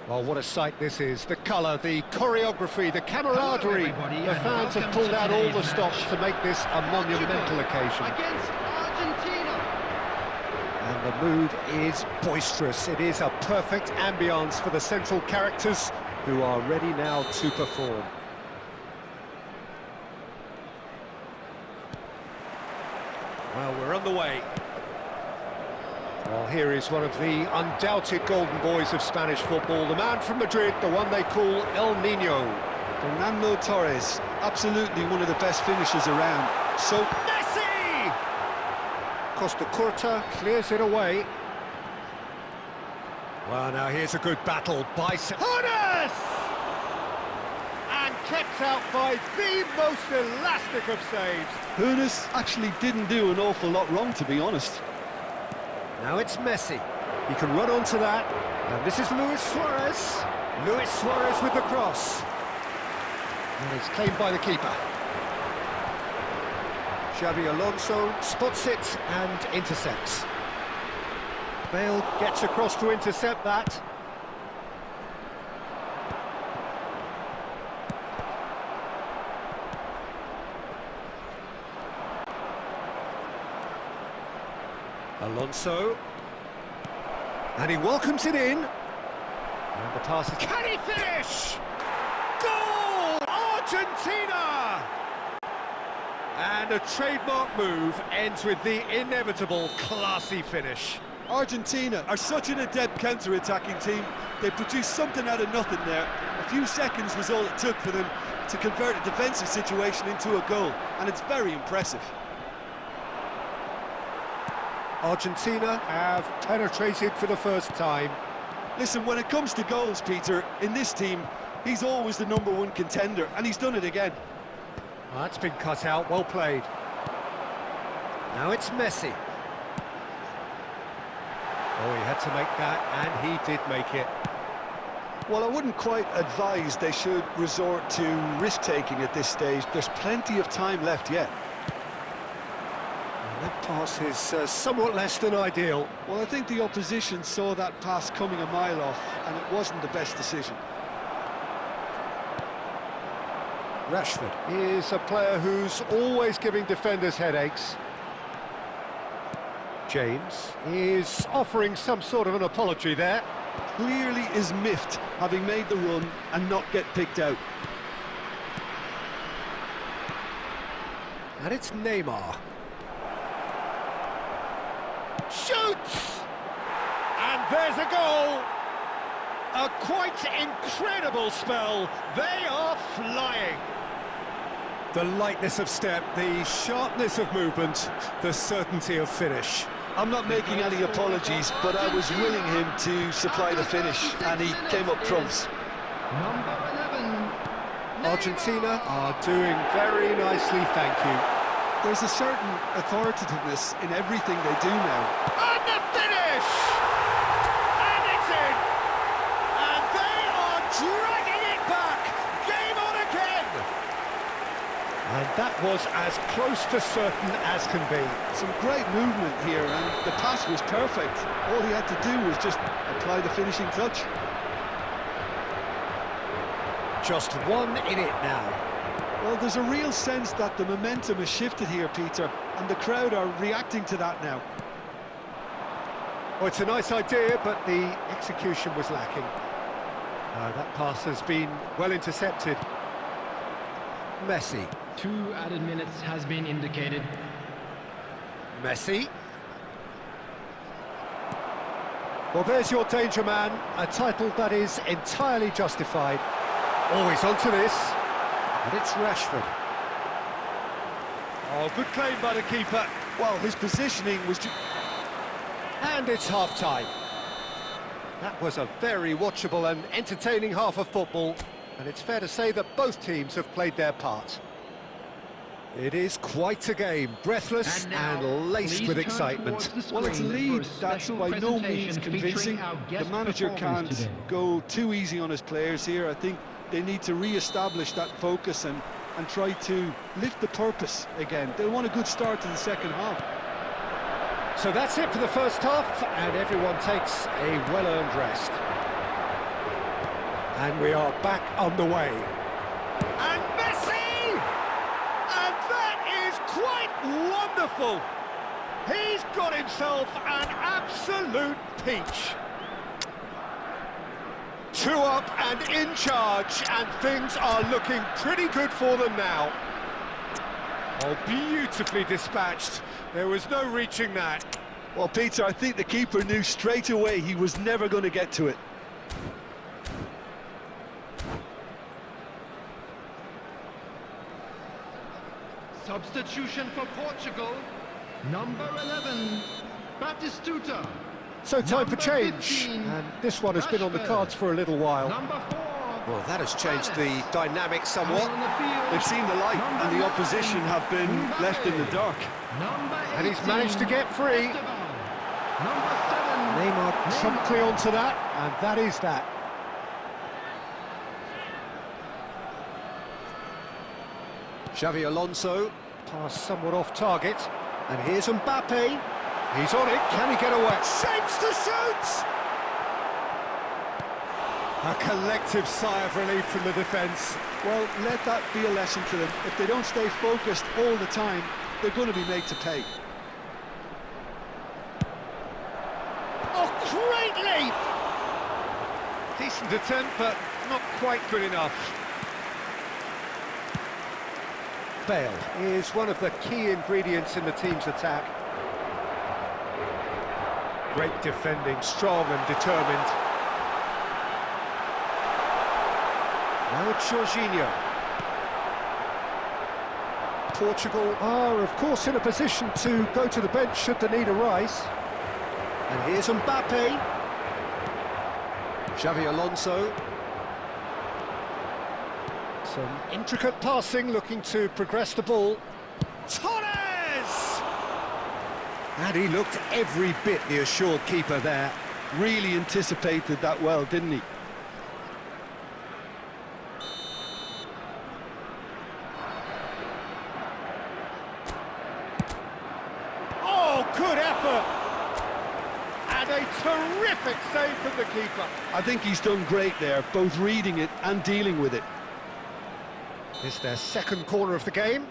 Well, what a sight this is. The colour, the choreography, the camaraderie. The fans have pulled out all the stops to make this a monumental occasion. Against Argentina. And the mood is boisterous. It is a perfect ambience for the central characters who are ready now to perform. Well, we're on the way. Well, here is one of the undoubted golden boys of Spanish football, the man from Madrid, the one they call El Nino. Fernando Torres, absolutely one of the best finishers around. So Messi! Costa Curta clears it away. Well, now here's a good battle by Jonas! And kept out by the most elastic of saves. Jonas actually didn't do an awful lot wrong, to be honest. Now it's Messi. He can run onto that. And this is Luis Suarez. Luis Suarez with the cross. And it's claimed by the keeper. Xabi Alonso spots it and intercepts. Bale gets across to intercept that. Alonso, and he welcomes it in, and the pass is... Can he finish? Goal! Argentina! And a trademark move ends with the inevitable classy finish. Argentina are such an adept counter-attacking team. They produced something out of nothing there. A few seconds was all it took for them to convert a defensive situation into a goal, and it's very impressive. Argentina have penetrated for the first time. Listen, when it comes to goals, Peter, in this team, he's always the #1 contender, and he's done it again. Well, that's been cut out, well played. Now it's Messi. Oh, he had to make that, and he did make it. Well, I wouldn't quite advise they should resort to risk-taking at this stage. There's plenty of time left yet. That pass is somewhat less than ideal. Well, I think the opposition saw that pass coming a mile off, and it wasn't the best decision. Rashford is a player who's always giving defenders headaches. James is offering some sort of an apology there. Clearly is miffed, having made the run and not get picked out. And it's Neymar. Shoots! And there's a goal! A quite incredible spell. They are flying. The lightness of step, the sharpness of movement, the certainty of finish. I'm not making any apologies, but I was willing him to supply the finish, and he came up trumps. Number 11. Argentina are doing very nicely, thank you. There's a certain authoritativeness in everything they do now. And the finish! And it's in! And they are dragging it back! Game on again! And that was as close to certain as can be. Some great movement here, and the pass was perfect. All he had to do was just apply the finishing touch. Just 1 in it now. Well, there's a real sense that the momentum has shifted here, Peter, and the crowd are reacting to that now. Well, it's a nice idea, but the execution was lacking. That pass has been well intercepted. Messi. 2 added minutes has been indicated. Messi. Well, there's your danger man, a title that is entirely justified. Always onto this. And it's Rashford. Oh, good claim by the keeper. Well, his positioning was... And it's half-time. That was a very watchable and entertaining half of football, and it's fair to say that both teams have played their part. It is quite a game, breathless and laced with excitement. Well, it's a lead that's by no means convincing. The manager can't go too easy on his players here. I think they need to re-establish that focus and try to lift the purpose again. They want a good start to the second half. So that's it for the first half, and everyone takes a well-earned rest. And we are back underway. And Messi! And that is quite wonderful. He's got himself an absolute peach. 2 up and in charge, and things are looking pretty good for them now. Oh, beautifully dispatched. There was no reaching that. Well, Peter, I think the keeper knew straight away he was never going to get to it. Substitution for Portugal. Number 11, Batistuta. So time for change, 15, and this one has been on the cards for a little while. Number 4. Well, that has changed the dynamic somewhat. They've seen the light, and the opposition have been left in the dark. And he's managed to get free. Number 7. Neymar promptly onto that, and that is that. Xavi Alonso, pass somewhat off target, and here's Mbappe. He's on it, can he get away? Shapes to shoot! A collective sigh of relief from the defence. Well, let that be a lesson to them. If they don't stay focused all the time, they're going to be made to pay. Oh, great leap! Decent attempt, but not quite good enough. Bale is one of the key ingredients in the team's attack. Great defending, strong and determined. Now it's Jorginho. Portugal are, of course, in a position to go to the bench should the need arise. And here's Mbappe. Xavi Alonso. Some intricate passing, looking to progress the ball. Torres! And he looked every bit the assured keeper there. Really anticipated that well, didn't he? Oh, good effort! And a terrific save from the keeper. I think he's done great there, both reading it and dealing with it. It's their second corner of the game.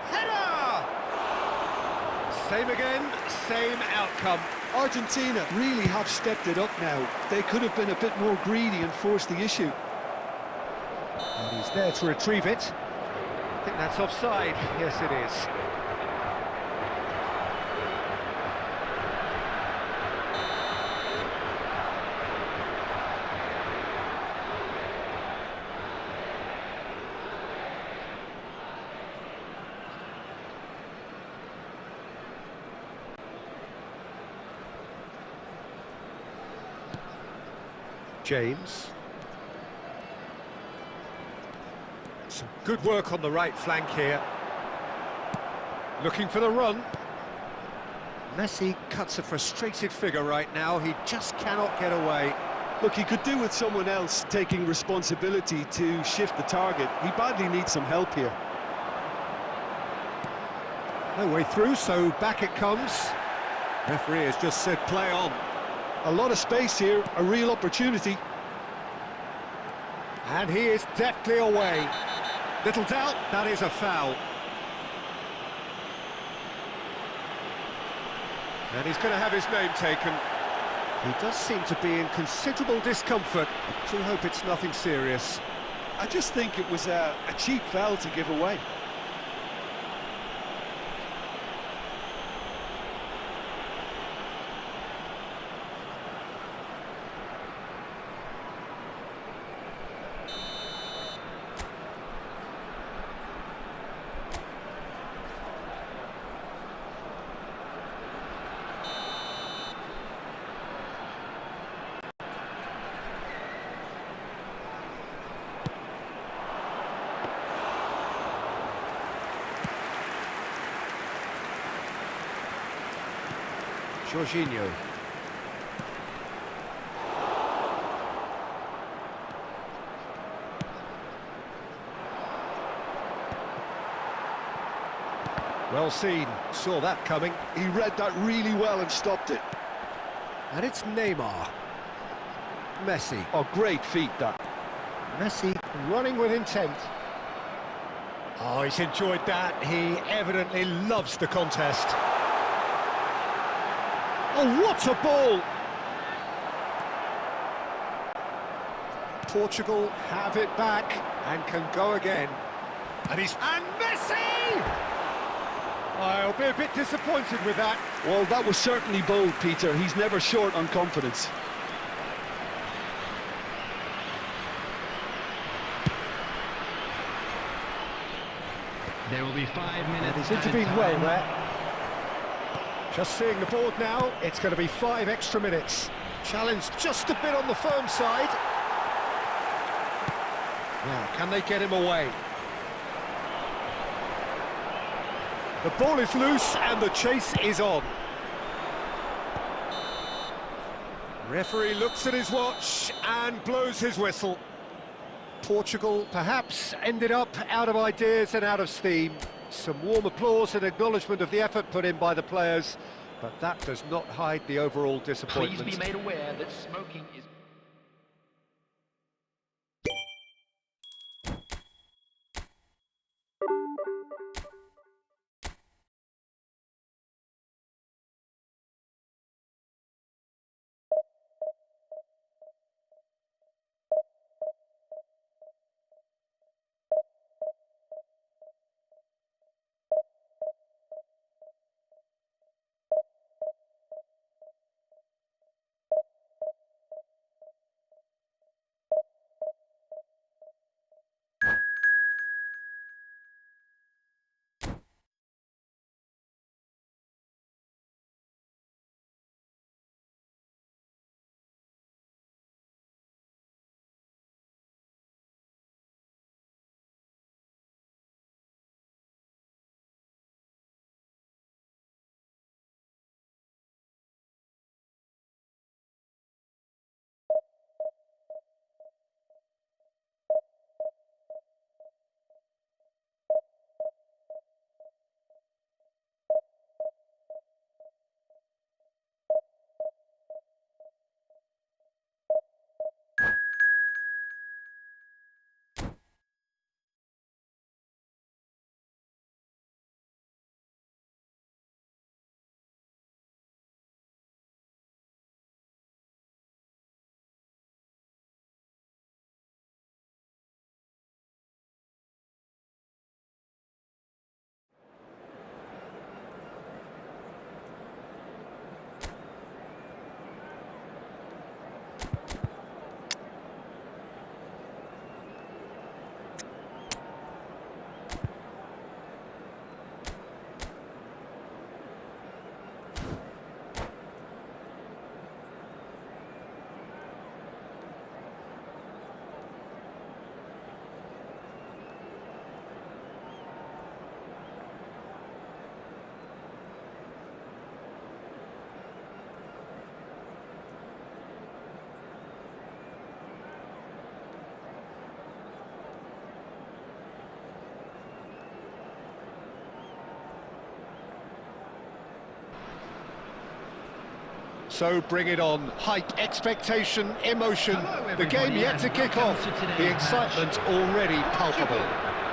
Header! Same again, same outcome. Argentina really have stepped it up now. They could have been a bit more greedy and forced the issue. And he's there to retrieve it. I think that's offside. Yes, it is. James. Some good work on the right flank here. Looking for the run. Messi cuts a frustrated figure right now. He just cannot get away. Look, he could do with someone else taking responsibility to shift the target. He badly needs some help here. No way through, so back it comes. Referee has just said play on. A lot of space here, a real opportunity. And he is deftly away. Little doubt, that is a foul. And he's going to have his name taken. He does seem to be in considerable discomfort. I do hope it's nothing serious. I just think it was a cheap foul to give away. Jorginho. Well seen, saw that coming. He read that really well and stopped it. And it's Neymar. Messi. Oh, great feat, that. Messi running with intent. Oh, he's enjoyed that. He evidently loves the contest. Oh, what a ball! Portugal have it back and can go again. And Messi! I'll be a bit disappointed with that. Well, that was certainly bold, Peter. He's never short on confidence. There will be 5 minutes. He's intervened well there. Just seeing the board now, it's going to be 5 extra minutes. Challenge just a bit on the firm side. Now, can they get him away? The ball is loose and the chase is on. Referee looks at his watch and blows his whistle. Portugal perhaps ended up out of ideas and out of steam. Some warm applause and acknowledgement of the effort put in by the players, but that does not hide the overall disappointment. Please be made aware that smoking is... So bring it on. Hype, expectation, emotion. The game yet to kick off. The excitement already palpable.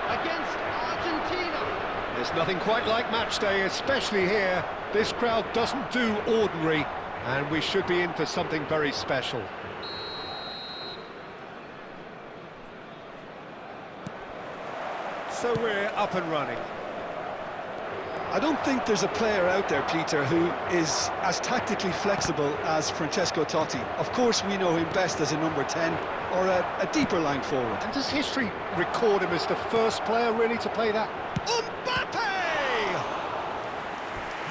Against Argentina. There's nothing quite like match day, especially here. This crowd doesn't do ordinary, and we should be in for something very special. So we're up and running. I don't think there's a player out there, Peter, who is as tactically flexible as Francesco Totti. Of course, we know him best as a number 10 or a deeper line forward. And does history record him as the first player really to play that? Mbappe!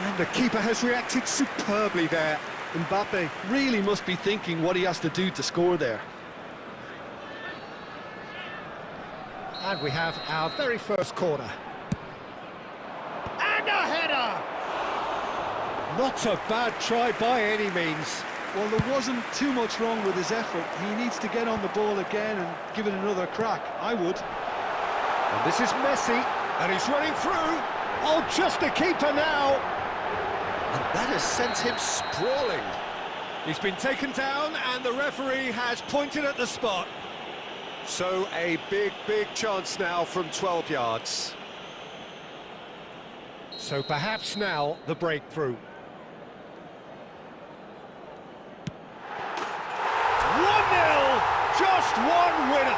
And the keeper has reacted superbly there. Mbappe really must be thinking what he has to do to score there. And we have our very first corner. And a header! Not a bad try by any means. Well, there wasn't too much wrong with his effort. He needs to get on the ball again and give it another crack. I would. And this is Messi, and he's running through. Oh, just a keeper now. And that has sent him sprawling. He's been taken down and the referee has pointed at the spot. So a big chance now from 12 yards. So perhaps now the breakthrough. 1-0, just one winner.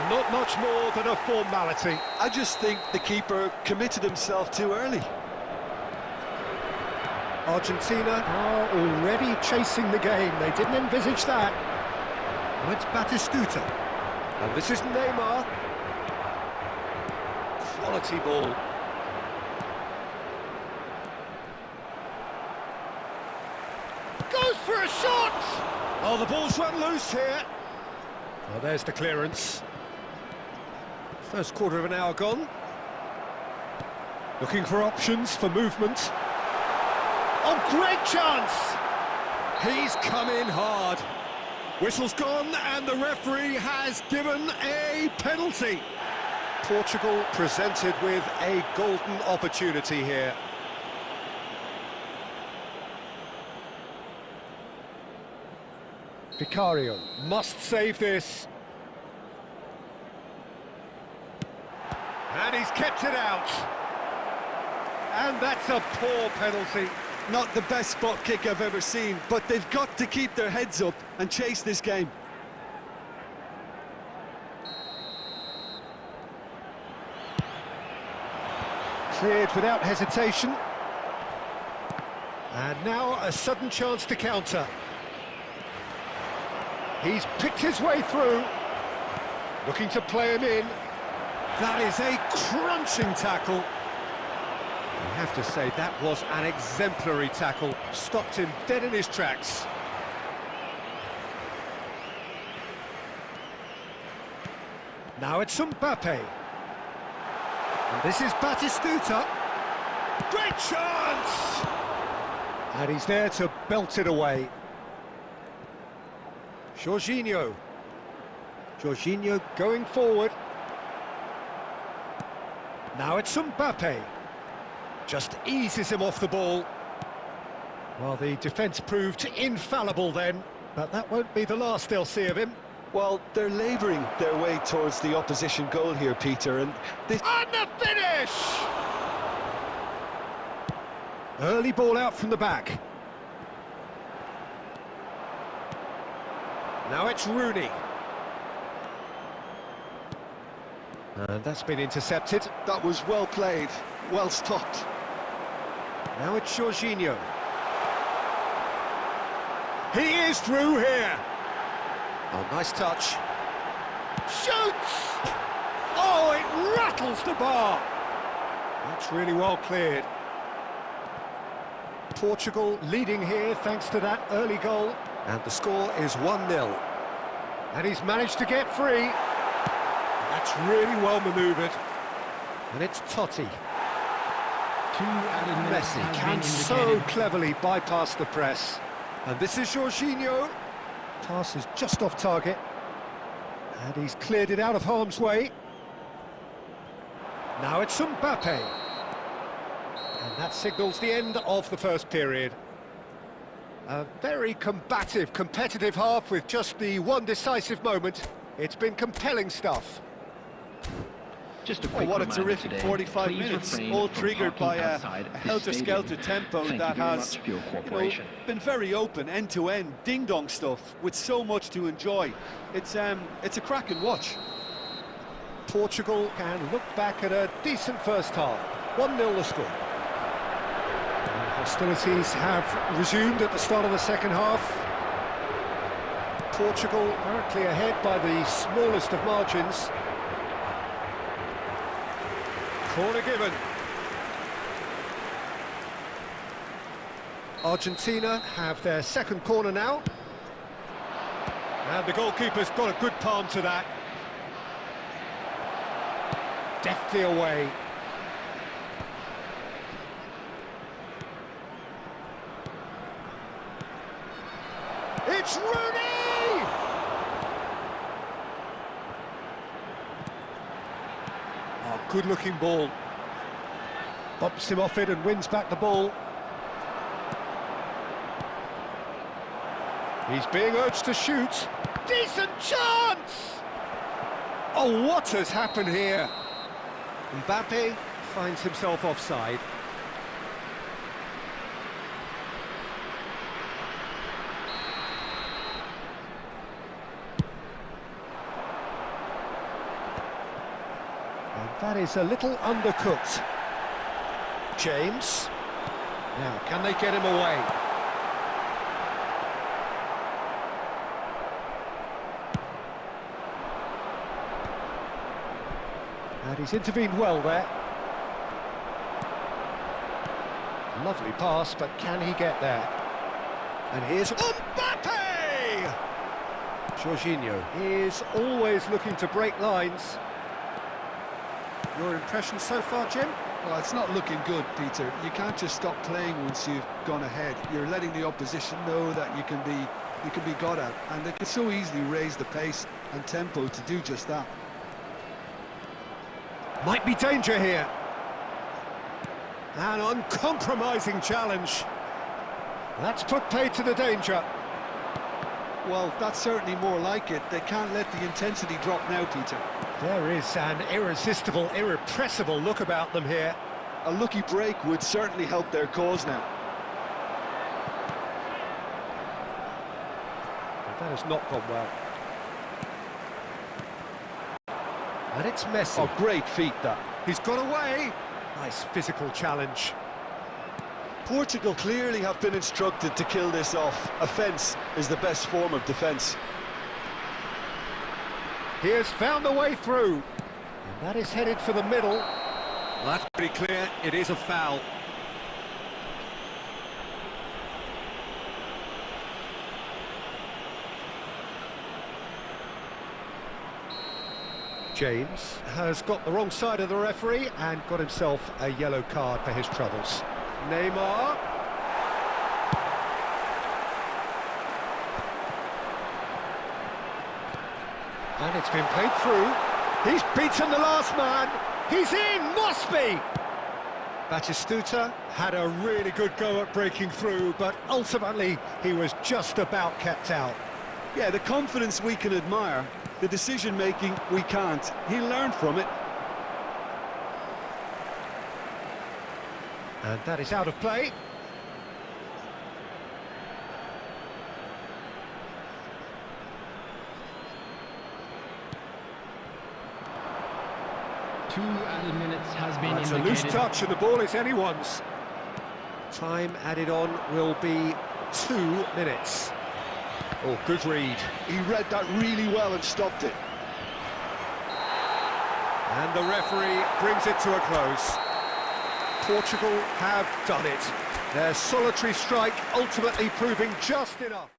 Not much more than a formality. I just think the keeper committed himself too early. Argentina are already chasing the game. They didn't envisage that. Oh, it's Batistuta. And this is Neymar. Quality ball. Goes for a shot! Oh, the ball's run loose here. Oh, there's the clearance. First quarter of an hour gone. Looking for options for movement. Oh, great chance! He's come in hard. Whistle's gone and the referee has given a penalty. Portugal presented with a golden opportunity here. Vicario must save this. And he's kept it out. And that's a poor penalty. Not the best spot kick I've ever seen, but they've got to keep their heads up and chase this game. Cleared without hesitation. And now a sudden chance to counter. He's picked his way through. Looking to play him in. That is a crunching tackle. I have to say, that was an exemplary tackle. Stopped him dead in his tracks. Now it's Mbappe. And this is Batistuta. Great chance! And he's there to belt it away. Jorginho. Jorginho going forward. Now it's Mbappe. Just eases him off the ball. Well, the defence proved infallible then, but that won't be the last they'll see of him. Well, they're labouring their way towards the opposition goal here, Peter, and this... And the finish! Early ball out from the back. Now it's Rooney. And that's been intercepted. That was well played, well stopped. Now it's Jorginho. He is through here. Oh, nice touch. Shoots! Oh, it rattles the bar. That's really well cleared. Portugal leading here thanks to that early goal. And the score is 1-0. And he's managed to get free. That's really well manoeuvred. And it's Totti. Messi can so cleverly bypass the press. And this is Jorginho. Pass is just off target. And he's cleared it out of harm's way. Now it's Mbappe. And that signals the end of the first period. A very combative, competitive half with just the one decisive moment. It's been compelling stuff. Just a quick what a terrific 45 minutes, all triggered by a helter-skelter tempo that has been very open, end-to-end, ding-dong stuff, with so much to enjoy. It's a cracking watch. Portugal can look back at a decent first half. 1-0 the score. And hostilities have resumed at the start of the second half. Portugal currently ahead by the smallest of margins. Corner given. Argentina have their second corner now. And the goalkeeper's got a good palm to that. Deftly away. It's Rooney! Oh, good-looking ball. Bumps him off it and wins back the ball. He's being urged to shoot. Decent chance! Oh, what has happened here? Mbappe finds himself offside. And that is a little undercooked. James. Now, can they get him away? And he's intervened well there. Lovely pass, but can he get there? And here's Mbappe! Jorginho is always looking to break lines. Your impression so far, Jim? Well, it's not looking good, Peter. You can't just stop playing once you've gone ahead. You're letting the opposition know that you can be got at, and they can so easily raise the pace and tempo to do just that. Might be danger here. An uncompromising challenge. That's put paid to the danger. Well, that's certainly more like it. They can't let the intensity drop now, Peter. There is an irresistible, irrepressible look about them here. A lucky break would certainly help their cause now. But that has not gone well. And it's Messi. Oh, great feat, that. He's got away. Nice physical challenge. Portugal clearly have been instructed to kill this off. Offence is the best form of defence. He has found a way through. And that is headed for the middle. Well, that's pretty clear. It is a foul. James has got the wrong side of the referee and got himself a yellow card for his troubles. Neymar. And it's been played through. He's beaten the last man. He's in, must be! Batistuta had a really good go at breaking through, but ultimately he was just about kept out. Yeah, the confidence we can admire, the decision-making we can't. He'll learn from it. And that is out of play. Two added minutes has been It's indicated. a loose touch and the ball is anyone's. Time added on will be 2 minutes. Oh, good read. He read that really well and stopped it. And the referee brings it to a close. Portugal have done it. Their solitary strike ultimately proving just enough.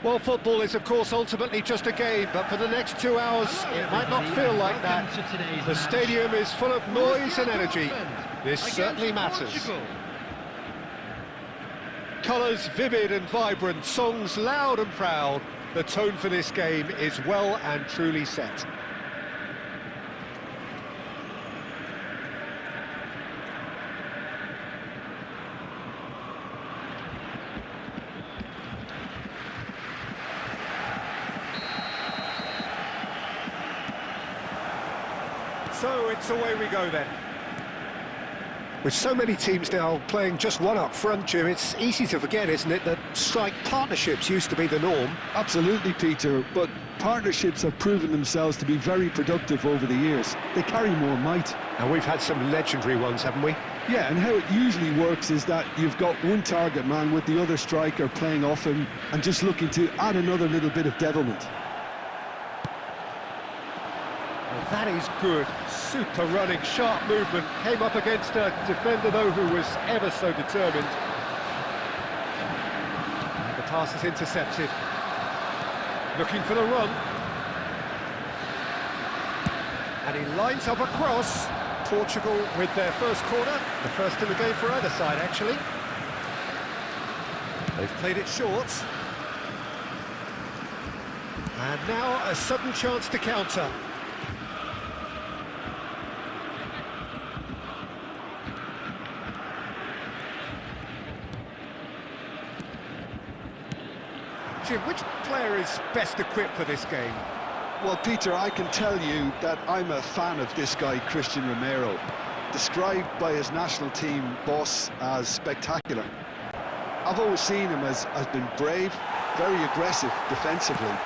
Well, football is, of course, ultimately just a game, but for the next 2 hours, it might not feel like that. The stadium is full of noise and energy. This certainly matters. Colours vivid and vibrant, songs loud and proud. The tone for this game is well and truly set. So it's away we go then. With so many teams now playing just one up front, Jim, it's easy to forget, isn't it, that strike partnerships used to be the norm. Absolutely, Peter, but partnerships have proven themselves to be very productive over the years. They carry more might. And we've had some legendary ones, haven't we? Yeah, and how it usually works is that you've got one target man with the other striker playing off him and just looking to add another little bit of devilment. Well, that is good. Super running, sharp movement. Came up against a defender, though, who was ever so determined. And the pass is intercepted. Looking for the run. And he lines up a cross. Portugal with their first corner. The first in the game for either side, actually. They've played it short. And now a sudden chance to counter. Jim, which player is best equipped for this game? Well, Peter, I can tell you that I'm a fan of this guy, Christian Romero, described by his national team boss as spectacular. I've always seen him as being brave, very aggressive defensively,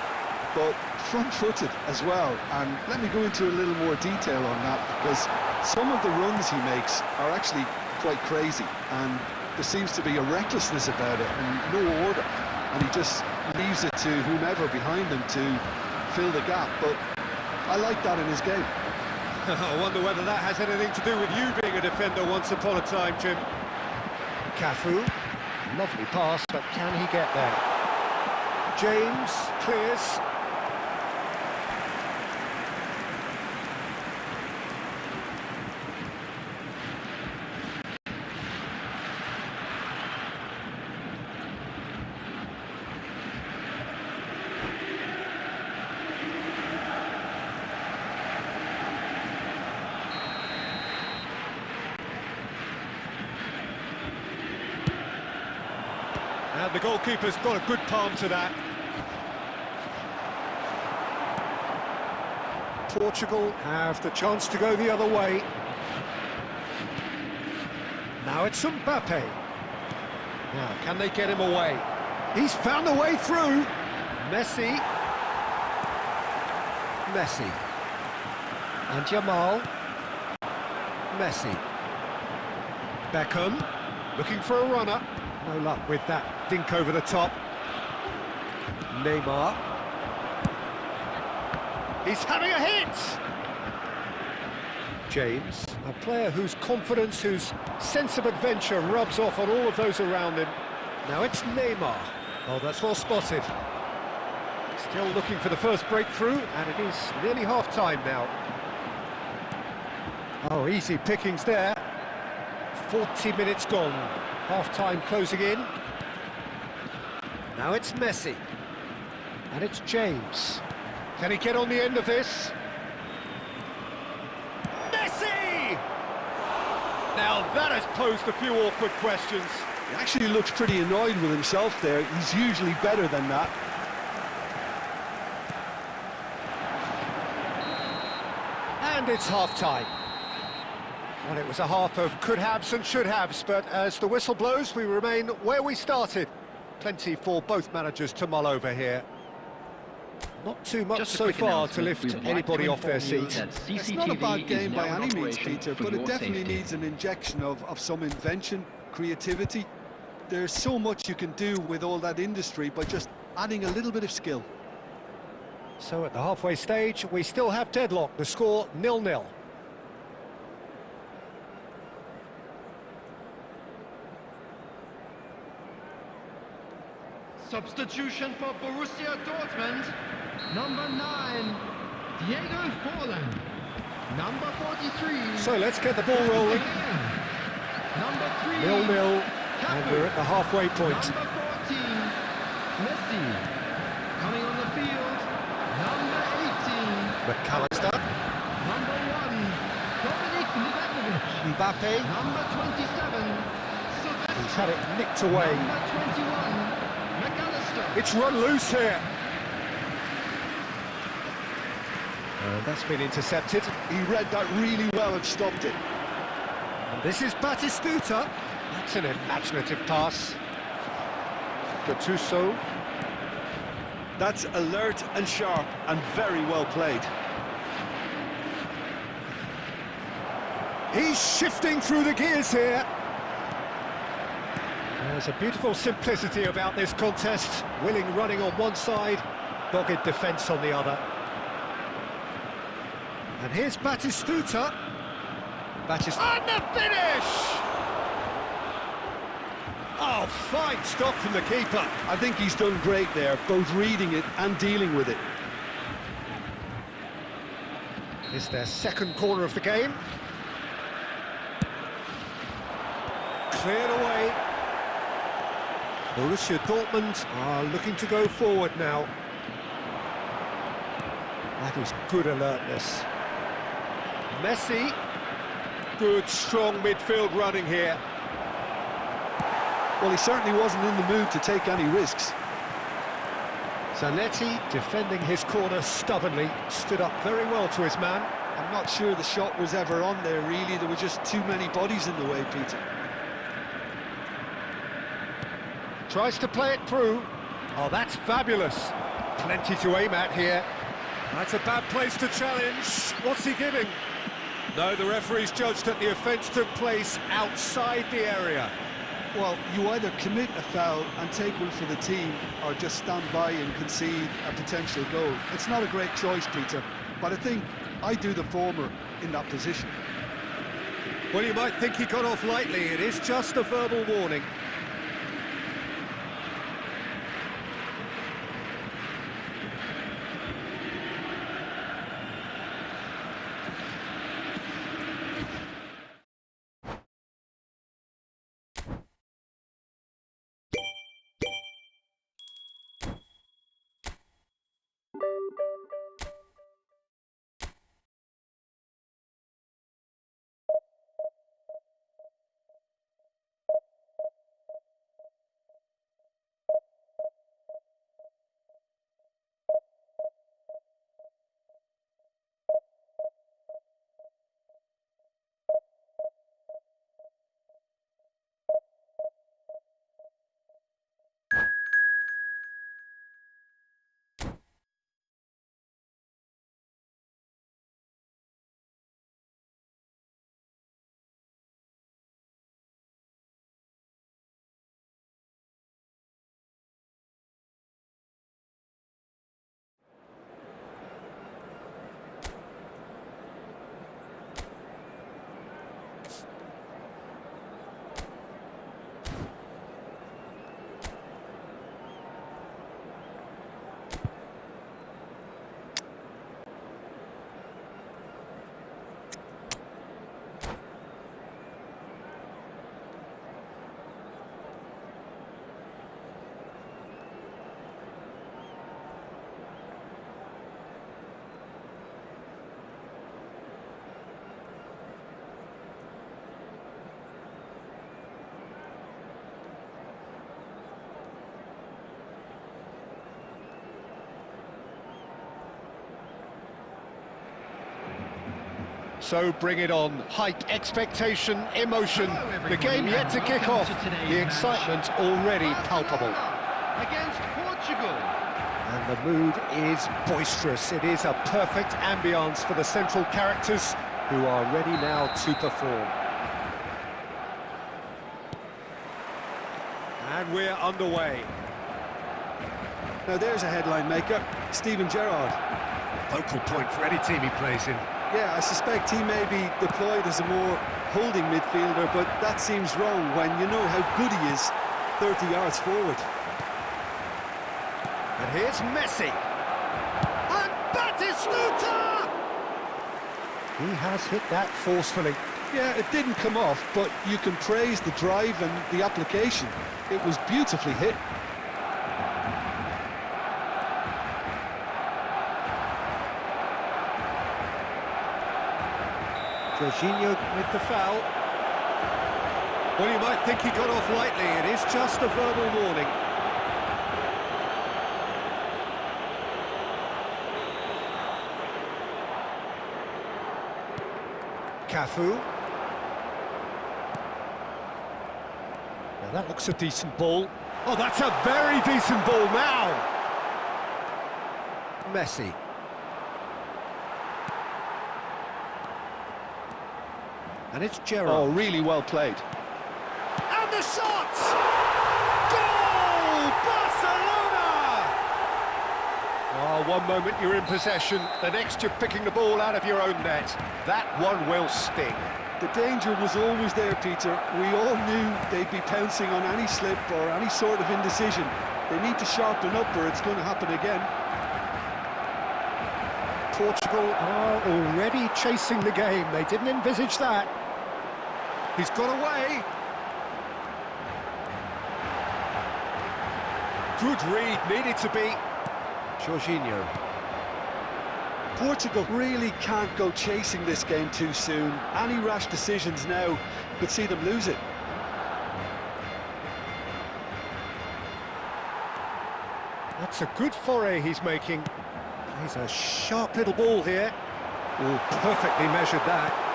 but front-footed as well. And let me go into a little more detail on that, because some of the runs he makes are actually quite crazy, and there seems to be a recklessness about it and no order, and he just leaves it to whomever behind him to fill the gap. But I like that in his game. I wonder whether that has anything to do with you being a defender once upon a time, Jim. Cafu, lovely pass, but can he get there? James clears. And the goalkeeper's got a good palm to that. Portugal have the chance to go the other way. Now it's Mbappe. Now, can they get him away? He's found a way through. Messi. Messi. And Jamal. Messi. Beckham. Looking for a runner. No luck with that dink over the top. Neymar. He's having a hit! James, a player whose confidence, whose sense of adventure rubs off on all of those around him. Now it's Neymar. Oh, that's well spotted. Still looking for the first breakthrough, and it is nearly half-time now. Oh, easy pickings there. 40 minutes gone. Half-time closing in. Now it's Messi. And it's James. Can he get on the end of this? Messi! Now that has posed a few awkward questions. He actually looks pretty annoyed with himself there. He's usually better than that. And it's half-time. Well, it was a half of could-haves and should-haves, but as the whistle blows, we remain where we started. Plenty for both managers to mull over here. Not too much so far to lift anybody off their seat. It's not a bad game by any means, Peter, but it definitely needs an injection of some invention, creativity. There's so much you can do with all that industry by just adding a little bit of skill. So at the halfway stage, we still have deadlock. The score 0-0. Substitution for Borussia Dortmund. Number 9, Diego Forlan. Number 43. So let's get the ball rolling. Number 3. 0-0, and we're at the halfway point. Number 14, Messi. Coming on the field, number 18. McAllister. Number 1, Dominic Livakovic. Mbappe. Number 27, Sylvester. He's had it nicked away. Number 21, McAllister. It's run loose here. And that's been intercepted. He read that really well and stopped it. And this is Batistuta. That's an imaginative pass. Gattuso. That's alert and sharp and very well played. He's shifting through the gears here. There's a beautiful simplicity about this contest. Willing running on one side, dogged defence on the other. And here's Batistuta. And the finish! Oh, fine stop from the keeper. I think he's done great there, both reading it and dealing with it. It's their second corner of the game. Cleared away. Borussia Dortmund are looking to go forward now. That is good alertness. Messi. Good, strong midfield running here. Well, he certainly wasn't in the mood to take any risks. Zanetti defending his corner stubbornly, stood up very well to his man. I'm not sure the shot was ever on there, really. There were just too many bodies in the way, Peter. Tries to play it through. Oh, that's fabulous. Plenty to aim at here. That's a bad place to challenge. What's he giving? No, the referee's judged that the offence took place outside the area. Well, you either commit a foul and take one for the team, or just stand by and concede a potential goal. It's not a great choice, Peter, but I think I do the former in that position. Well, you might think he got off lightly. It is just a verbal warning. So bring it on. Hype, expectation, emotion. The game yet to kick off. The excitement already palpable. Against Portugal. And the mood is boisterous. It is a perfect ambience for the central characters who are ready now to perform. And we're underway. Now there's a headline maker, Steven Gerrard. Focal point for any team he plays in. Yeah, I suspect he may be deployed as a more holding midfielder, but that seems wrong when you know how good he is 30 yards forward. And here's Messi. And Batistuta! He has hit that forcefully. Yeah, it didn't come off, but you can praise the drive and the application. It was beautifully hit. Jorginho with the foul. Well, you might think he got off lightly. It is just a verbal warning. Cafu. Now that looks a decent ball. Oh, that's a very decent ball now. Messi. And it's Gerrard. Oh, really well played. And the shot! Goal! Barcelona! Oh, one moment you're in possession, the next you're picking the ball out of your own net. That one will sting. The danger was always there, Peter. We all knew they'd be pouncing on any slip or any sort of indecision. They need to sharpen up or it's going to happen again. Portugal are already chasing the game. They didn't envisage that. He's got away. Good read, needed to be. Jorginho. Portugal really can't go chasing this game too soon. Any rash decisions now could see them lose it. That's a good foray he's making. He's a sharp little ball here. Oh, perfectly measured that.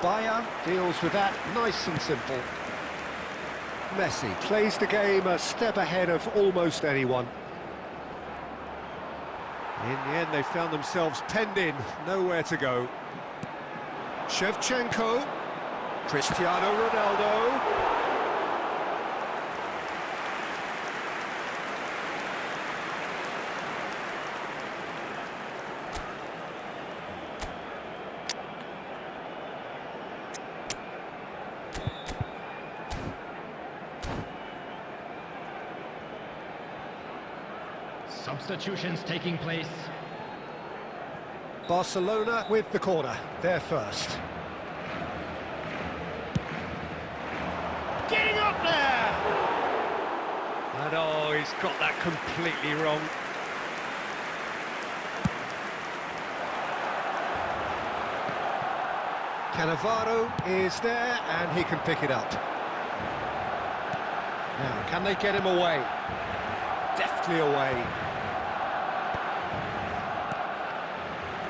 Bayer deals with that nice and simple. Messi plays the game a step ahead of almost anyone. In the end, they found themselves penned in, nowhere to go. Shevchenko, Cristiano Ronaldo. Substitutions taking place. Barcelona with the corner, they're first. Getting up there! And oh, he's got that completely wrong. Cannavaro is there, and he can pick it up. Now, can they get him away? Deftly away.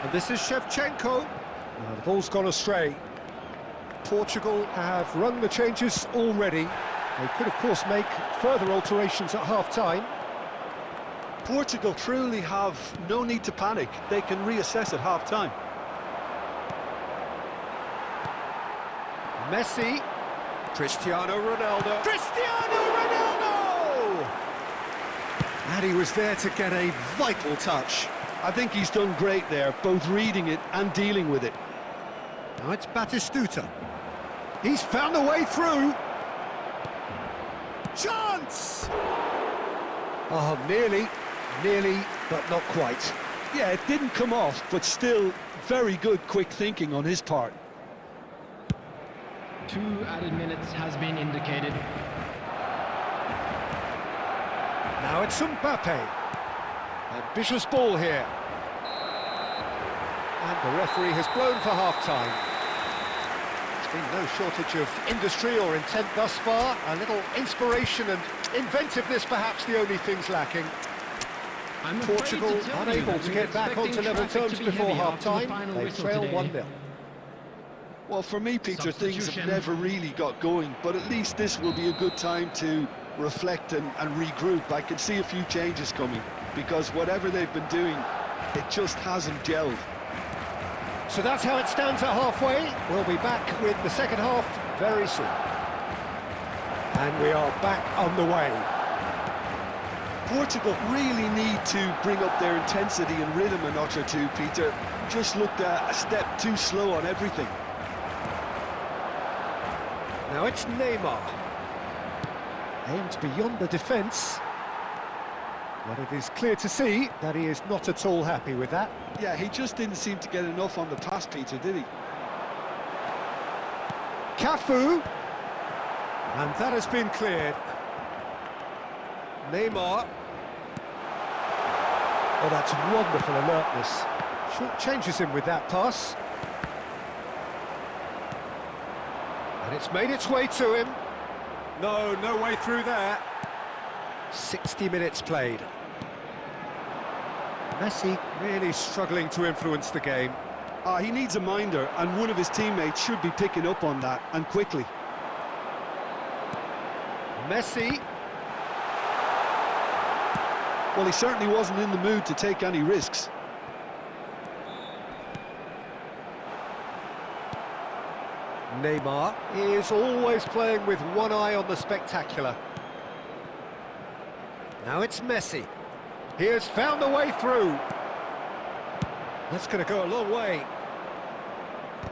And this is Shevchenko. Now, the ball's gone astray. Portugal have run the changes already. They could, of course, make further alterations at half-time. Portugal truly have no need to panic. They can reassess at half-time. Messi. Cristiano Ronaldo. Cristiano Ronaldo! And he was there to get a vital touch. I think he's done great there, both reading it and dealing with it. Now it's Batistuta. He's found a way through. Chance! Oh, nearly, but not quite. Yeah, it didn't come off, but still very good quick thinking on his part. 2 added minutes has been indicated. Now it's Mbappe. Ambitious ball here. And the referee has blown for half-time. There's been no shortage of industry or intent thus far. A little inspiration and inventiveness, perhaps the only things lacking. Portugal unable to get back onto level terms before half-time. They trail 1-0. Well, for me, Peter, things have never really got going, but at least this will be a good time to reflect and regroup. I can see a few changes coming, because whatever they've been doing, it just hasn't gelled. So that's how it stands at halfway. We'll be back with the second half very soon. And we are back on the way. Portugal really need to bring up their intensity and rhythm a notch or two, Peter. Just looked a step too slow on everything. Now it's Neymar. Aimed beyond the defence. But it is clear to see that he is not at all happy with that. Yeah, he just didn't seem to get enough on the pass, Peter, did he? Cafu. And that has been cleared. Neymar. Oh, that's wonderful alertness. Short changes him with that pass. And it's made its way to him. No way through there. 60 minutes played. Messi really struggling to influence the game. He needs a minder, and one of his teammates should be picking up on that, and quickly. Messi. Well, he certainly wasn't in the mood to take any risks. Neymar is always playing with one eye on the spectacular. Now it's Messi. He has found a way through. That's going to go a long way.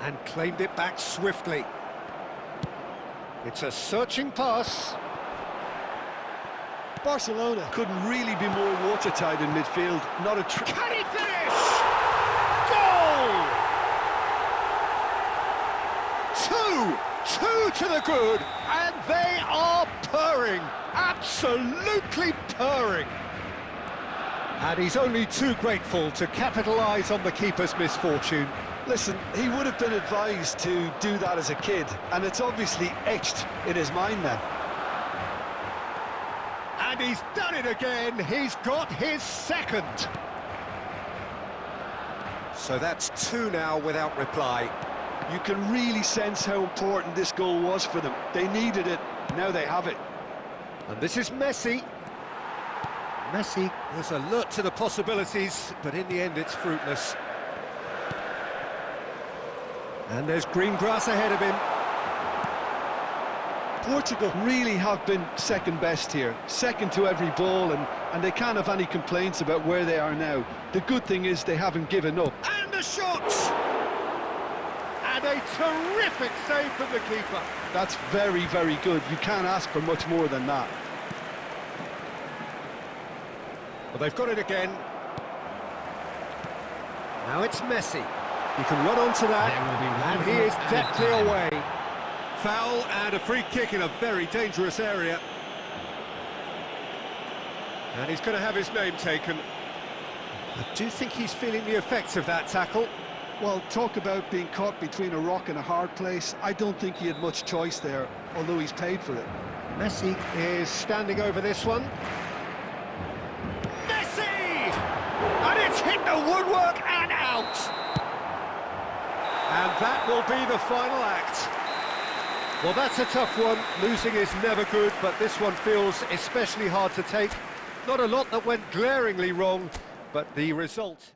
And claimed it back swiftly. It's a searching pass. Barcelona couldn't really be more watertight in midfield. Not a Can he finish? Goal! Two to the good, and they are purring, absolutely purring. And he's only too grateful to capitalise on the keeper's misfortune. Listen, he would have been advised to do that as a kid, and it's obviously etched in his mind then. And he's done it again, he's got his second. So that's two now without reply. You can really sense how important this goal was for them. They needed it, now they have it. And this is Messi. Messi was alert to the possibilities, but in the end it's fruitless. And there's green grass ahead of him. Portugal really have been second best here, second to every ball, and they can't have any complaints about where they are now. The good thing is they haven't given up. And a shot! And a terrific save from the keeper. That's very, very good. You can't ask for much more than that. Well, they've got it again. Now it's Messi. He can run onto that, and he is deftly away. Foul and a free kick in a very dangerous area. And he's going to have his name taken. I do think he's feeling the effects of that tackle. Well, talk about being caught between a rock and a hard place. I don't think he had much choice there, although he's paid for it. Messi is standing over this one. Messi! And it's hit the woodwork and out. And that will be the final act. Well, that's a tough one. Losing is never good, but this one feels especially hard to take. Not a lot that went glaringly wrong, but the result...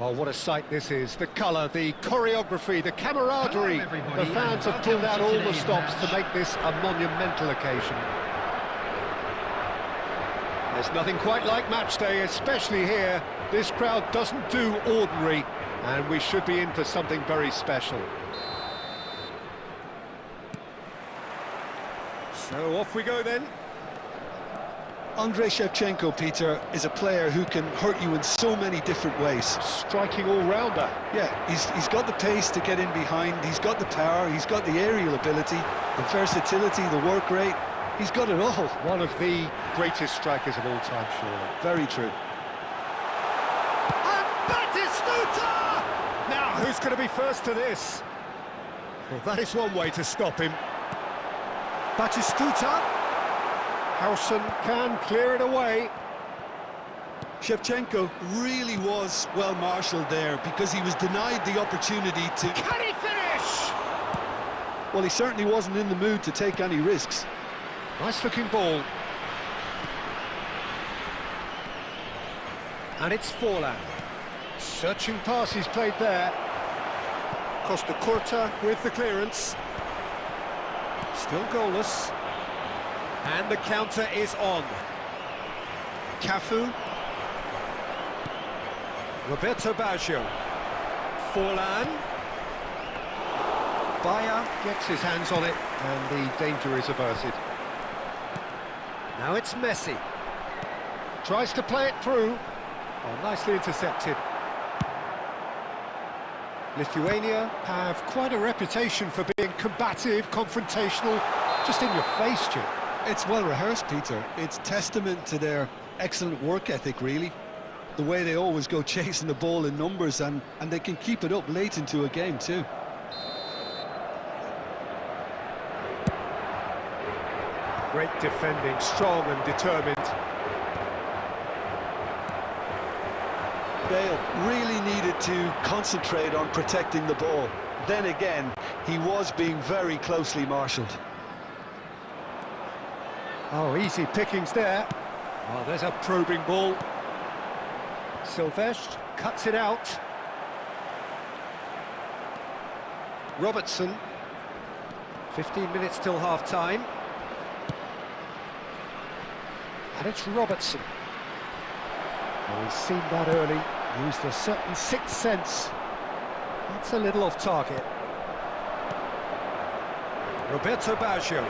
Oh, what a sight this is. The colour, the choreography, the camaraderie. The fans have pulled out all the stops to make this a monumental occasion. There's nothing quite like match day, especially here. This crowd doesn't do ordinary, and we should be in for something very special. So off we go then. Andrei Shevchenko, Peter, is a player who can hurt you in so many different ways. Striking all-rounder. Yeah, he's got the pace to get in behind, he's got the power, he's got the aerial ability, the versatility, the work rate. He's got it all. One of the greatest strikers of all time, surely. Very true. And Batistuta! Now, who's going to be first to this? Well, that is one way to stop him. Batistuta. Howson can clear it away. Shevchenko really was well marshalled there because he was denied the opportunity to... Can he finish? Well, he certainly wasn't in the mood to take any risks. Nice-looking ball. And it's Forlan. Searching pass he's played there. Costa Curta with the clearance. Still goalless. And the counter is on. Cafu. Roberto Baggio. Forlan. Bayer gets his hands on it, and the danger is averted. Now it's Messi. Tries to play it through. Oh, nicely intercepted. Lithuania have quite a reputation for being combative, confrontational, just in your face, Jim. It's well rehearsed, Peter. It's testament to their excellent work ethic, really. The way they always go chasing the ball in numbers, and they can keep it up late into a game too. Great defending, strong and determined. Bale really needed to concentrate on protecting the ball. Then again, he was being very closely marshalled. Oh, easy pickings there. Oh, there's a probing ball. Silvestre cuts it out. Robertson. 15 minutes till half-time. And it's Robertson. Oh, he's seen that early. Used a certain sixth sense. That's a little off target. Roberto Baggio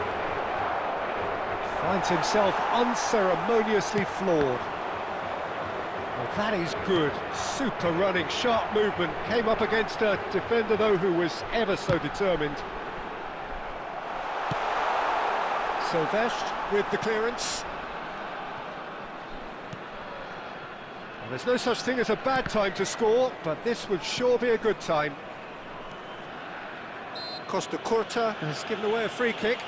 finds himself unceremoniously floored. Well, that is good. Super running, sharp movement. Came up against a defender, though, who was ever so determined. Silvestre with the clearance. Well, there's no such thing as a bad time to score, but this would sure be a good time. Costa Curta has given away a free kick.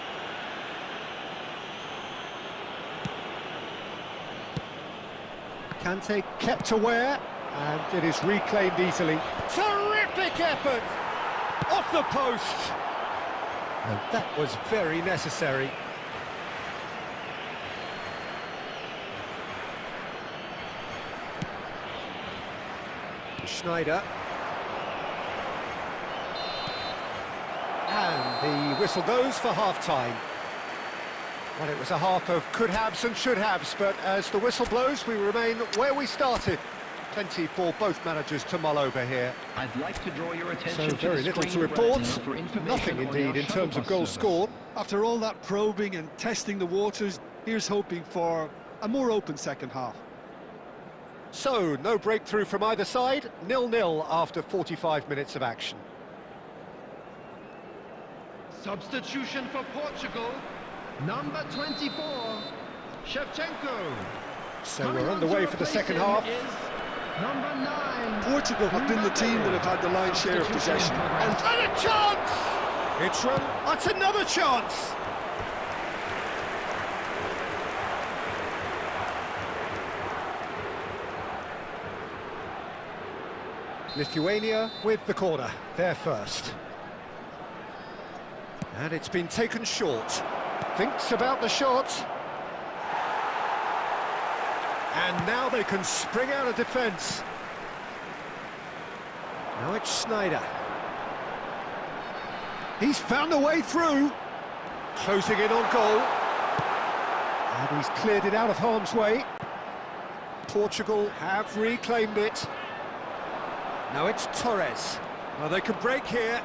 Kante kept aware, and it is reclaimed easily. Terrific effort! Off the post! And that was very necessary. Schneider. And the whistle goes for half-time. Well, it was a half of could-haves and should-haves, but as the whistle blows, we remain where we started. Plenty for both managers to mull over here. I'd like to draw your attention so very little to report. Nothing indeed in terms of goals scored. After all that probing and testing the waters, here's hoping for a more open second half. So, no breakthrough from either side, 0-0 after 45 minutes of action. Substitution for Portugal, number 24, Shevchenko. So we're underway for the second half. Number 9. Portugal have been the team that have had the lion's share of possession. And a chance! It's run. That's another chance! Lithuania with the corner, they're first. And it's been taken short. Thinks about the shot. And now they can spring out of defence. Now it's Snyder. He's found a way through. Closing in on goal. And he's cleared it out of harm's way. Portugal have reclaimed it. Now it's Torres. Well, they can break here.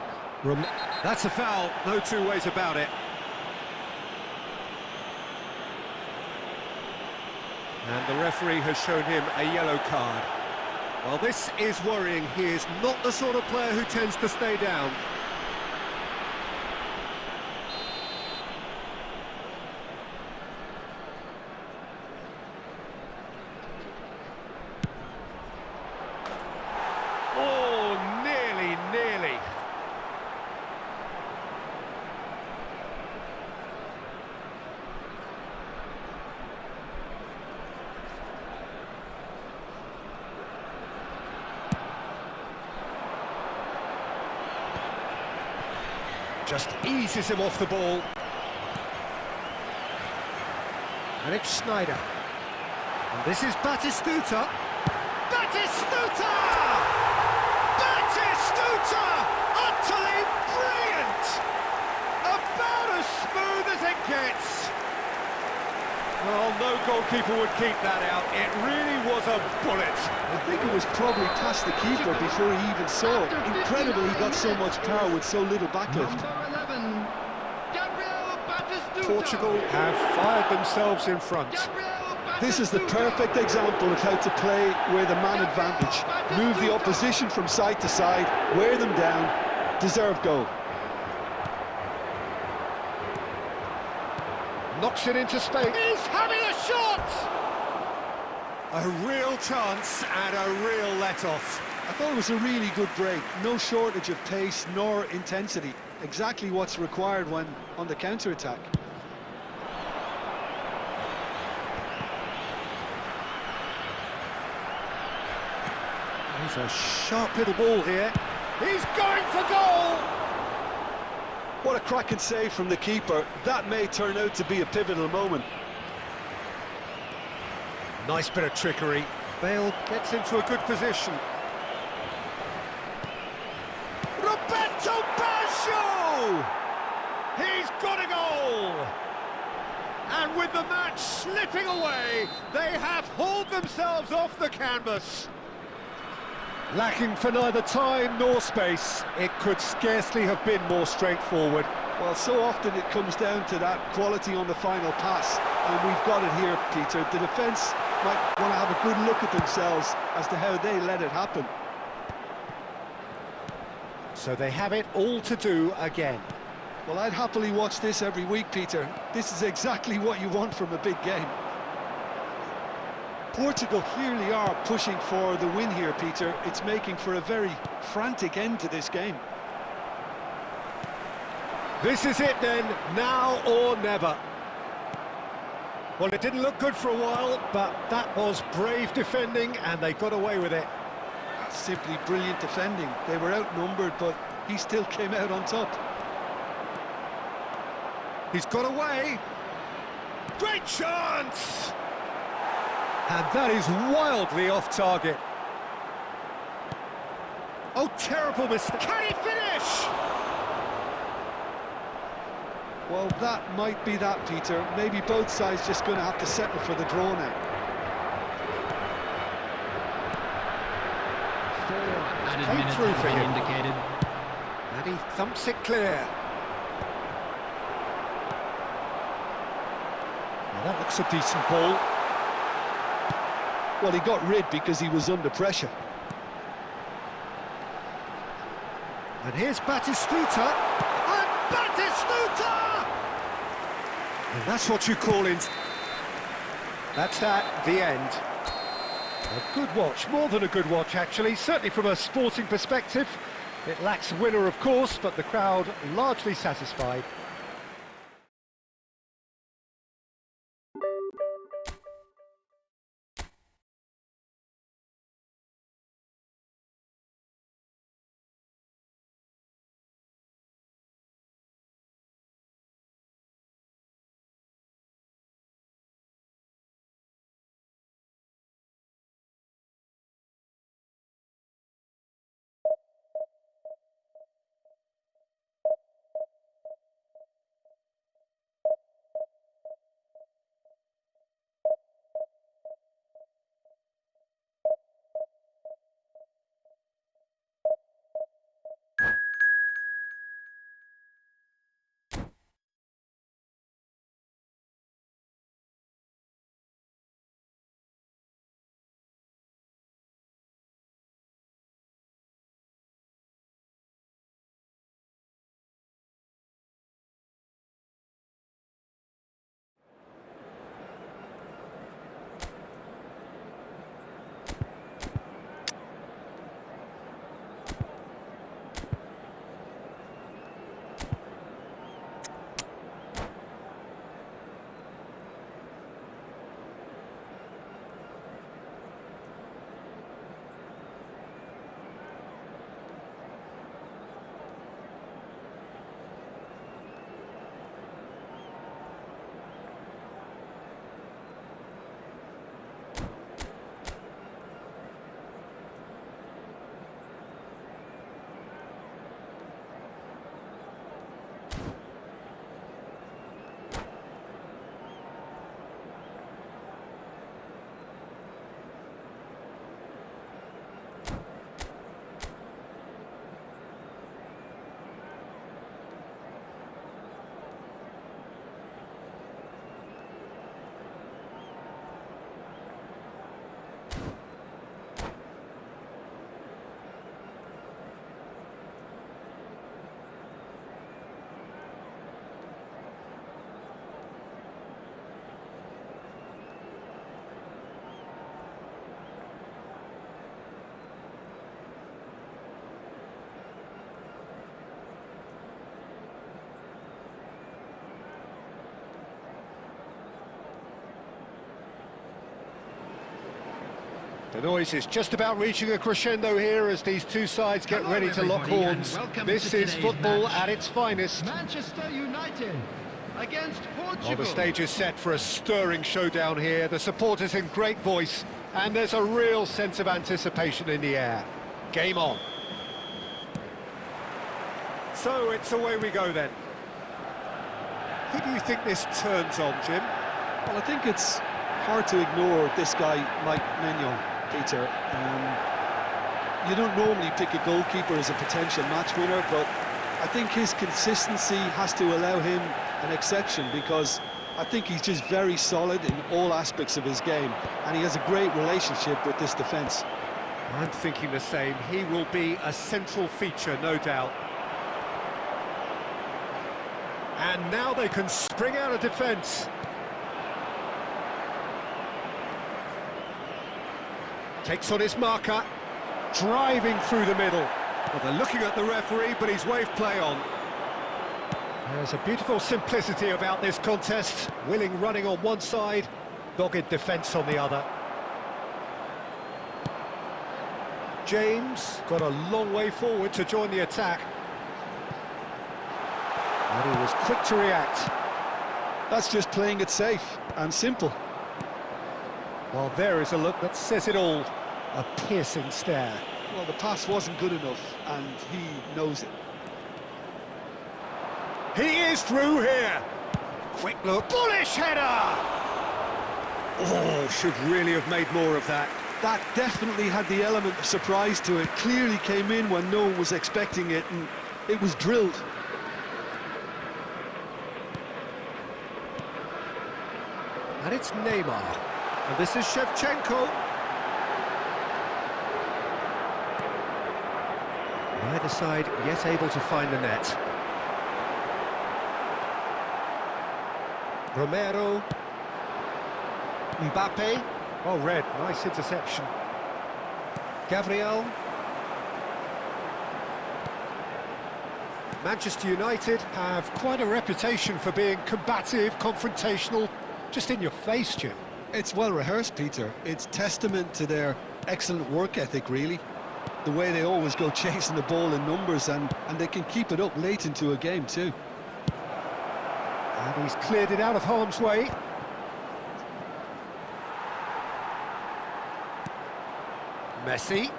That's a foul, no two ways about it. And the referee has shown him a yellow card. Well, this is worrying. He is not the sort of player who tends to stay down. Oh, nearly. Just eases him off the ball. And it's Snyder. And this is Batistuta. Batistuta! Batistuta! Utterly brilliant! About as smooth as it gets. Well, no goalkeeper would keep that out. It really was a bullet. I think it was probably past the keeper before he even saw it. Incredible he got so much power with so little backlift. Portugal have fired themselves in front. This is the perfect example of how to play with a man advantage. Move the opposition from side to side, wear them down, deserve goal. Knocks it into space. He's having a shot! A real chance and a real let-off. I thought it was a really good break. No shortage of pace nor intensity. Exactly what's required when on the counter-attack. There's a sharp little ball here. He's going for goal! What a cracking save from the keeper. That may turn out to be a pivotal moment. Nice bit of trickery. Bale gets into a good position. Roberto Baggio! He's got a goal! And with the match slipping away, they have hauled themselves off the canvas. Lacking for neither time nor space, it could scarcely have been more straightforward. Well, so often it comes down to that quality on the final pass, and we've got it here, Peter. The defence might want to have a good look at themselves as to how they let it happen. So they have it all to do again. Well, I'd happily watch this every week, Peter. This is exactly what you want from a big game. Portugal clearly are pushing for the win here, Peter. It's making for a very frantic end to this game. This is it then, now or never. Well, it didn't look good for a while, but that was brave defending and they got away with it. That's simply brilliant defending. They were outnumbered, but he still came out on top. He's got away. Great chance! And that is wildly off target. Oh, terrible mistake. Can he finish? Well, that might be that, Peter. Maybe both sides just going to have to settle for the draw now. Added minutes through for him. indicated. And he thumps it clear. Now that looks a decent ball. Well, he got rid because he was under pressure. And here's Batistuta. And Batistuta! And that's what you call it. That's that, the end. A good watch, more than a good watch actually, certainly from a sporting perspective. It lacks winner of course, but the crowd largely satisfied. The noise is just about reaching a crescendo here as these two sides get Hello, ready to lock everybody, and horns. welcome This to is today's football match. at its finest. Manchester United against Portugal. Well, the stage is set for a stirring showdown here. The supporters in great voice, and there's a real sense of anticipation in the air. Game on. So it's away we go then. Who do you think this turns on, Jim? Well, I think it's hard to ignore this guy, Mike Maignan, Peter. You don't normally pick a goalkeeper as a potential match winner, but I think his consistency has to allow him an exception, because I think he's just very solid in all aspects of his game, and he has a great relationship with this defence. I'm thinking the same. He will be a central feature, no doubt. And now they can spring out of defence. Takes on his marker, driving through the middle. Well, they're looking at the referee, but he's waved play on. There's a beautiful simplicity about this contest. Willing running on one side, dogged defence on the other. James got a long way forward to join the attack. And he was quick to react. That's just playing it safe and simple. Well, there is a look that says it all. A piercing stare. Well, the pass wasn't good enough, and he knows it. He is through here. Quick look. Bullish header! Oh, should really have made more of that. That definitely had the element of surprise to it. Clearly came in when no one was expecting it, and it was drilled. And it's Neymar. And this is Shevchenko. Neither side yet able to find the net. Romero. Mbappe. Oh, red. Nice interception. Gabriel. Manchester United have quite a reputation for being combative, confrontational, just in your face, Jim. It's well rehearsed, Peter. It's testament to their excellent work ethic, really. The way they always go chasing the ball in numbers, and they can keep it up late into a game too. And he's cleared it out of harm's way. Messi.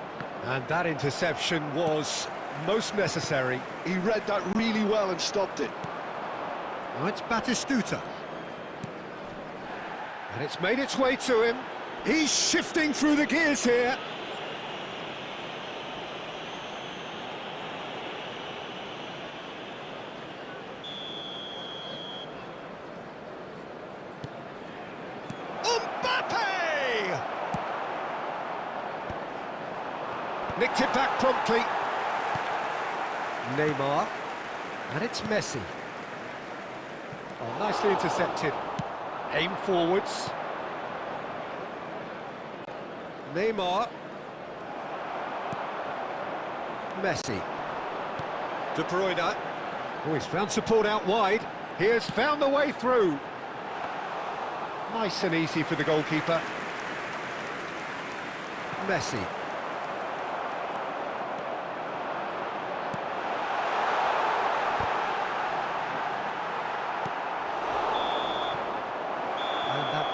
And that interception was most necessary. He read that really well and stopped it. Now it's Batistuta. And it's made its way to him. He's shifting through the gears here. Mbappe! Nicked it back promptly. Neymar. And it's Messi. Oh, nicely intercepted. Aim forwards. Neymar. Messi. De Bruyne. Oh, he's found support out wide. He has found the way through. Nice and easy for the goalkeeper. Messi.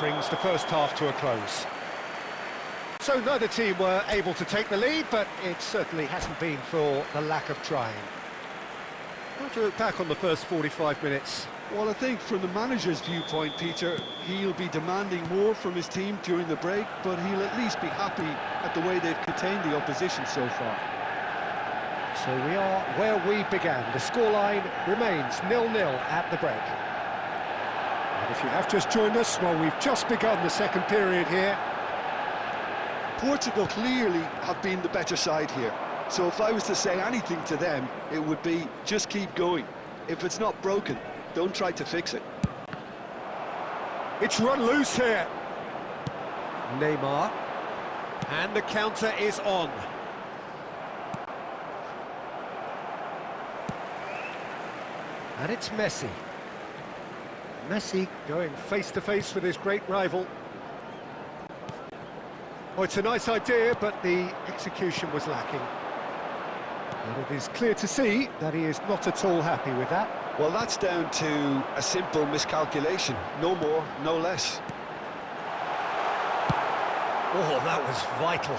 Brings the first half to a close. So neither team were able to take the lead, but it certainly hasn't been for the lack of trying. How do you look back on the first 45 minutes? Well, I think from the manager's viewpoint, Peter, he'll be demanding more from his team during the break, but he'll at least be happy at the way they've contained the opposition so far. So we are where we began. The scoreline remains 0-0 at the break. If you have just joined us, well, we've just begun the second period here. Portugal clearly have been the better side here. So if I was to say anything to them, it would be just keep going. If it's not broken, don't try to fix it. It's run loose here. Neymar. And the counter is on. And it's Messi. Messi going face-to-face with his great rival. Oh, it's a nice idea, but the execution was lacking. And it is clear to see that he is not at all happy with that. Well, that's down to a simple miscalculation. No more, no less. Oh, that was vital.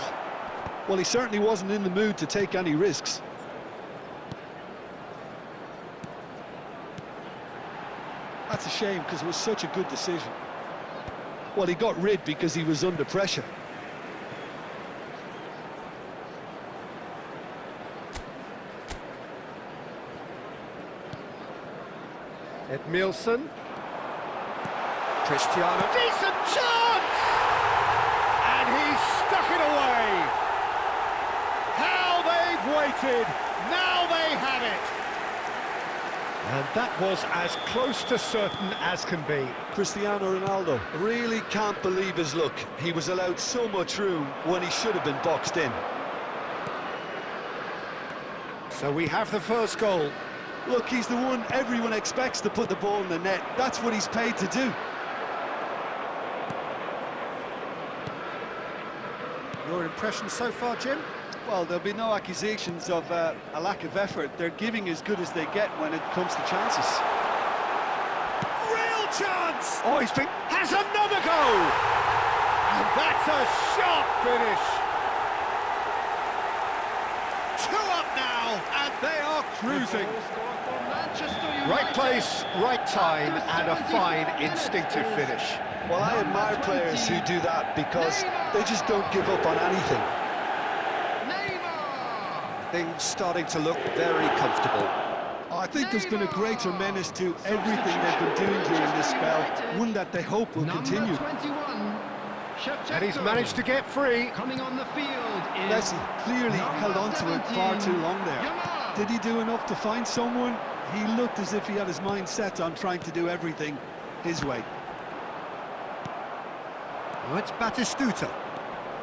Well, he certainly wasn't in the mood to take any risks. That's a shame, because it was such a good decision. Well, he got rid because he was under pressure. Edmilson. Cristiano. Decent chance! And he's stuck it away. How they've waited. Now they have it. And that was as close to certain as can be. Cristiano Ronaldo really can't believe his luck. He was allowed so much room when he should have been boxed in. So we have the first goal. Look, he's the one everyone expects to put the ball in the net. That's what he's paid to do. Your impression so far, Jim? Well, there'll be no accusations of a lack of effort. They're giving as good as they get when it comes to chances. Real chance! Oh, has another go! And that's a sharp finish. 2 up now, and they are cruising. Right place, right time, and a fine instinctive finish. Well, I admire players who do that because they just don't give up on anything. Things starting to look very comfortable. I think there's been a greater menace to everything they've been doing during this spell, one that they hope will continue. And he's managed to get free. Coming on the field is Messi clearly held on to it far too long there. Did he do enough to find someone? He looked as if he had his mind set on trying to do everything his way. Oh, it's Batistuta.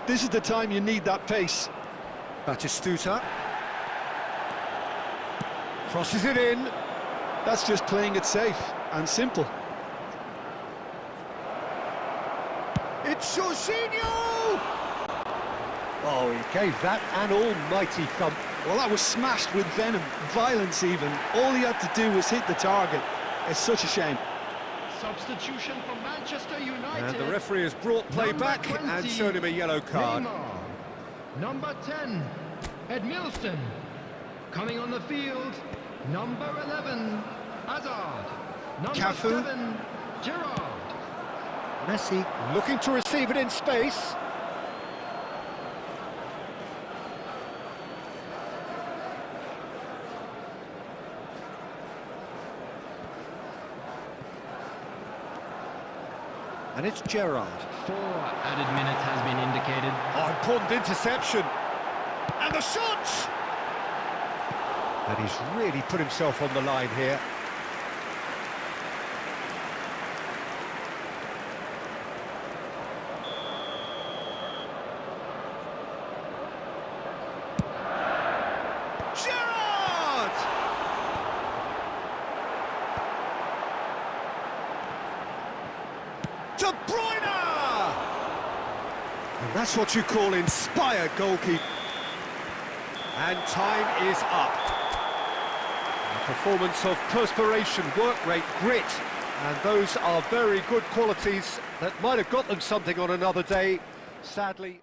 This is the time you need that pace. Batistuta. Crosses it in. That's just playing it safe and simple. It's Jorginho! Oh, he gave that an almighty thump. Well, that was smashed with venom, violence even. All he had to do was hit the target. It's such a shame. Substitution for Manchester United. And the referee has brought play back 20, and shown him a yellow card. Neymar. Number 10, Edmilson. Coming on the field, number 11, Hazard. Number Cafu. 7, Gerrard. Messi looking to receive it in space. And it's Gerrard. 4 added minutes has been indicated. Oh, important interception. And the shot! And he's really put himself on the line here. Gerrard! De Bruyne! And that's what you call inspired goalkeeping. And time is up. A performance of perspiration, work rate, grit, and those are very good qualities that might have got them something on another day. Sadly...